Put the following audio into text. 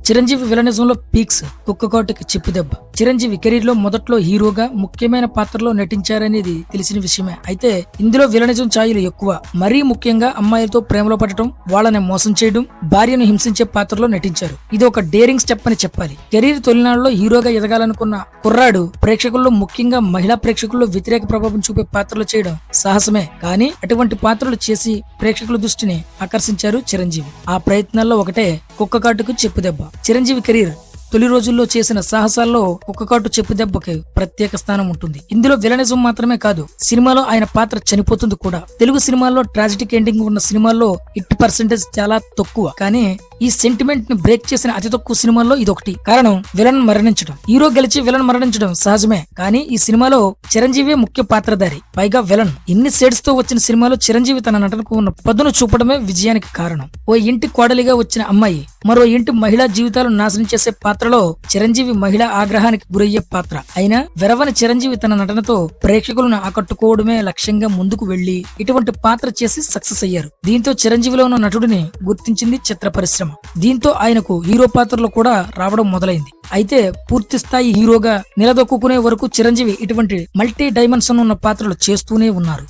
Chiranjeevi villainism లో peaks, కుక్కకోటకి చెప్పు దెబ్బ. చిరంజీవి కెరీర్ లో మొదట్లో హీరోగా ముఖ్యమైన పాత్రలో నటించారనేది తెలిసిన విషయమే. అయితే ఇందులో విలనిజం ఛాయలు ఎక్కువ. మరీ ముఖ్యంగా అమ్మాయిలతో ప్రేమలో పడటం, వాళ్ళని మోసం చేయడం, భార్యను హింసించే పాత్రలో నటించారు. ఇది ఒక డేరింగ్ స్టెప్ అని చెప్పాలి. కెరీర్ తొలినాళ్ళలో హీరోగా ఎదగాలనుకున్న కుర్రాడు ప్రేక్షకుల్లో, ముఖ్యంగా మహిళా ప్రేక్షకుల్లో వ్యతిరేక ప్రభావం చూపే పాత్రలు చేయడం సాహసమే. కానీ అటువంటి పాత్రలు చేసి ప్రేక్షకుల దృష్టిని ఆకర్షించారు చిరంజీవి. ఆ ప్రయత్నాల్లో ఒకటే కుక్కకాటుకు చెప్పు దెబ్బ. చిరంజీవి కెరీర్ తొలి రోజుల్లో చేసిన సాహసాల్లో కుక్కకాటు చెప్పు దెబ్బకి ప్రత్యేక స్థానం ఉంటుంది. ఇందులో విలనిజం మాత్రమే కాదు, సినిమాలో ఆయన పాత్ర చనిపోతుంది కూడా. తెలుగు సినిమాల్లో ట్రాజిడిక్ ఎండింగ్ ఉన్న సినిమాల్లో హిట్ పర్సెంటేజ్ చాలా తక్కువ. కానీ ఈ సెంటిమెంట్ ని బ్రేక్ చేసిన అతి తక్కువ సినిమాల్లో ఇదొకటి. కారణం విలన్ మరణించడం. హీరో గెలిచి విలన్ మరణించడం సహజమే, కానీ ఈ సినిమాలో చిరంజీవి ముఖ్య పాత్రధారి, పైగా విలన్. ఇన్ని షేడ్స్ తో వచ్చిన సినిమాలో చిరంజీవి తన నటనకు ఉన్న పదును చూపడమే విజయానికి కారణం. ఓ ఇంటి కోడలిగా వచ్చిన అమ్మాయి మరో ఇంటి మహిళా జీవితాలు నాశనం చేసే పాత్రలో చిరంజీవి మహిళా ఆగ్రహానికి గురయ్యే పాత్ర. అయినా వెరవని చిరంజీవి తన నటనతో ప్రేక్షకులను ఆకట్టుకోవడమే లక్ష్యంగా ముందుకు వెళ్లి ఇటువంటి పాత్ర చేసి సక్సెస్ అయ్యారు. దీంతో చిరంజీవిలో ఉన్న నటుడిని గుర్తించింది చిత్ర పరిశ్రమ. దీంతో ఆయనకు హీరో పాత్రలు కూడా రావడం మొదలైంది. అయితే పూర్తి స్థాయి హీరోగా నిలదొక్కునే వరకు చిరంజీవి ఇటువంటి మల్టీ డైమెన్షన్ ఉన్న పాత్రలు చేస్తూనే ఉన్నారు.